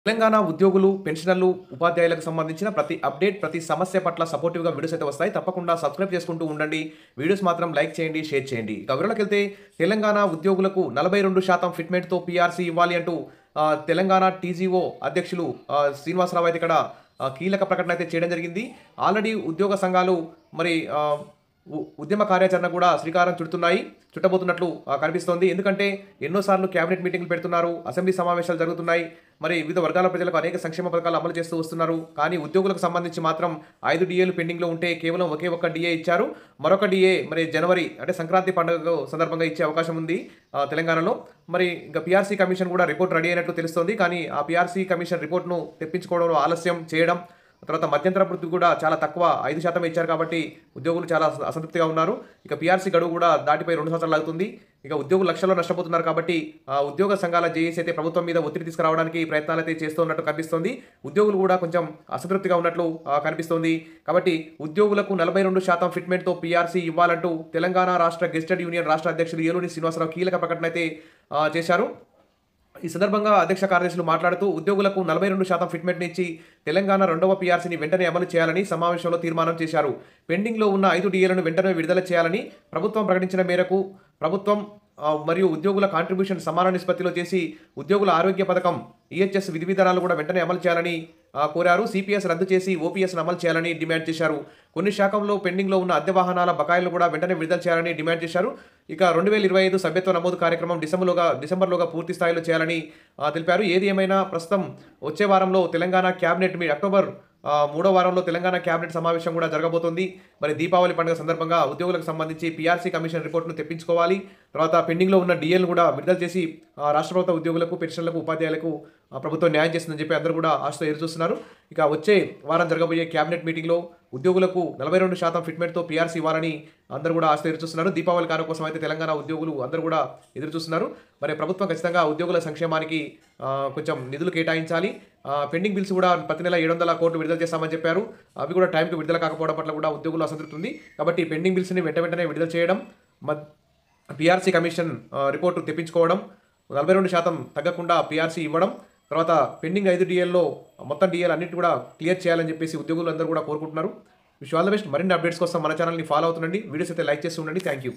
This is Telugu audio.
తెలంగాణ ఉద్యోగులు, పెన్షనర్లు, ఉపాధ్యాయులకు సంబంధించిన ప్రతి అప్డేట్, ప్రతి సమస్య పట్ల సపోర్టివ్‌గా వీడియోస్ అయితే వస్తాయి. తప్పకుండా సబ్స్క్రైబ్ చేసుకుంటూ ఉండండి. వీడియోస్ మాత్రం లైక్ చేయండి, షేర్ చేయండి. ఇక వివరాలకెళ్తే తెలంగాణ ఉద్యోగులకు 42% ఫిట్‌మెంట్‌తో పీఆర్సీ ఇవ్వాలి అంటూ తెలంగాణ టీజీఓ అధ్యక్షులు శ్రీనివాసరావు అయితే ఇక్కడ కీలక ప్రకటన అయితే చేయడం జరిగింది. ఆల్రెడీ ఉద్యోగ సంఘాలు మరి ఉద్యమ కార్యాచరణ కూడా శ్రీకారం చుట్టబోతున్నట్లు కనిపిస్తోంది. ఎందుకంటే ఎన్నోసార్లు కేబినెట్ మీటింగ్లు పెడుతున్నారు, అసెంబ్లీ సమావేశాలు జరుగుతున్నాయి. మరి వివిధ వర్గాల ప్రజలకు అనేక సంక్షేమ పథకాలు అమలు చేస్తూ వస్తున్నారు. కానీ ఉద్యోగులకు సంబంధించి మాత్రం 5 డీఏలు పెండింగ్‌లో ఉంటే కేవలం ఒకే ఒక్క డీఏ ఇచ్చారు. మరొక డీఏ మరి జనవరి అంటే సంక్రాంతి పండుగ సందర్భంగా ఇచ్చే అవకాశం ఉంది తెలంగాణలో. మరి ఇంకా పీఆర్సీ కమిషన్ కూడా రిపోర్ట్ రెడీ అయినట్లు తెలుస్తోంది. కానీ ఆ పీఆర్సీ కమిషన్ రిపోర్ట్‌ను తెప్పించుకోవడంలో ఆలస్యం చేయడం, తర్వాత మధ్యంతర వృత్తి కూడా చాలా తక్కువ 5% ఇచ్చారు కాబట్టి ఉద్యోగులు చాలా అసంతృప్తిగా ఉన్నారు. ఇక పీఆర్సీ గడువు కూడా దాటిపోయి 2 సంవత్సరాలు అవుతుంది. ఇక ఉద్యోగులు లక్షల్లో నష్టపోతున్నారు కాబట్టి ఉద్యోగ సంఘాల జేఏసీ అయితే ప్రభుత్వం మీద ఒత్తిడి తీసుకురావడానికి ప్రయత్నాలైతే చేస్తున్నట్టు కనిపిస్తోంది. ఉద్యోగులు కూడా కొంచెం అసంతృప్తిగా ఉన్నట్లు కనిపిస్తోంది. కాబట్టి ఉద్యోగులకు 42% ఫిట్‌మెంట్‌తో పీఆర్సీ ఇవ్వాలంటూ తెలంగాణ రాష్ట్ర గెజిటెడ్ యూనియన్ రాష్ట్ర అధ్యక్షులు ఏలూరి శ్రీనివాసరావు కీలక ప్రకటన అయితే చేశారు. ఈ సందర్భంగా అధ్యక్ష కార్యదర్శులు మాట్లాడుతూ ఉద్యోగులకు 42% ఫిట్‌మెంట్‌ని ఇచ్చి తెలంగాణ రెండవ పీఆర్సీని వెంటనే అమలు చేయాలని సమావేశంలో తీర్మానం చేశారు. పెండింగ్‌లో ఉన్న 5 డీఏలను వెంటనే విడుదల చేయాలని ప్రభుత్వం ప్రకటించిన మేరకు ప్రభుత్వం మరియు ఉద్యోగుల కాంట్రిబ్యూషన్ సమాన నిష్పత్తిలో చేసి ఉద్యోగుల ఆరోగ్య పథకం, ఈహెచ్ఎస్ విధి విధానాలు కూడా వెంటనే అమలు చేయాలని కోరారు. సిపిఎస్ రద్దు చేసి ఓపీఎస్‌ను అమలు చేయాలని డిమాండ్ చేశారు. కొన్ని శాఖల్లో పెండింగ్‌లో ఉన్న అద్దె వాహనాల బకాయిలను కూడా వెంటనే విడుదల చేయాలని డిమాండ్ చేశారు. ఇక 2025 సభ్యత్వ నమోదు కార్యక్రమం డిసెంబర్లోగా పూర్తి స్థాయిలో చేయాలని తెలిపారు. ఏది ఏమైనా ప్రస్తుతం వచ్చే వారంలో తెలంగాణ క్యాబినెట్ అక్టోబర్ 3వ వారంలో తెలంగాణ క్యాబినెట్ సమావేశం కూడా జరగబోతోంది. మరి దీపావళి పండుగ సందర్భంగా ఉద్యోగులకు సంబంధించి పీఆర్సీ కమిషన్ రిపోర్ట్‌ను తెప్పించుకోవాలి. తర్వాత పెండింగ్‌లో ఉన్న డీఏలను కూడా విడుదల చేసి రాష్ట్ర ప్రభుత్వ ఉద్యోగులకు, పెన్షనర్లకు, ఉపాధ్యాయులకు ప్రభుత్వం న్యాయం చేస్తుందని చెప్పి అందరూ కూడా ఆశతో ఎదురుచూస్తున్నారు. ఇక వచ్చే వారం జరగబోయే క్యాబినెట్ మీటింగ్‌లో ఉద్యోగులకు 42% ఫిట్‌మెంట్‌తో పీఆర్సీ ఇవ్వాలని అందరూ కూడా ఆశతో ఎదురుచూస్తున్నారు. దీపావళి కానుక కోసం అయితే తెలంగాణ ఉద్యోగులు అందరూ కూడా ఎదురుచూస్తున్నారు. మరి ప్రభుత్వం ఖచ్చితంగా ఉద్యోగుల సంక్షేమానికి కొంచెం నిధులు కేటాయించాలి. పెండింగ్ బిల్స్ కూడా ప్రతి నెల 700 కోట్లు విడుదల చేస్తామని చెప్పారు. అవి కూడా టైంకి విడుదల కాకపోవడం పట్ల కూడా ఉద్యోగులు అసంతృప్తి ఉంది. కాబట్టి పెండింగ్ బిల్స్‌ని వెంటనే విడుదల చేయడం, పీఆర్సీ కమిషన్ రిపోర్టు తెప్పించుకోవడం, 42% తగ్గకుండా పీఆర్సీ ఇవ్వడం, తర్వాత పెండింగ్ 5 డీఏల్లో మొత్తం డీఏలు అన్నిటి కూడా క్లియర్ చేయాలని చెప్పేసి ఉద్యోగులందరూ కూడా కోరుకుంటున్నారు. Wish all the best. మరిన్ని అప్డేట్స్ కోసం మన ఛానల్ని ఫాలో అవుతుండండి. వీడియోస్ అయితే లైక్ చేస్తూ ఉండండి. Thank you.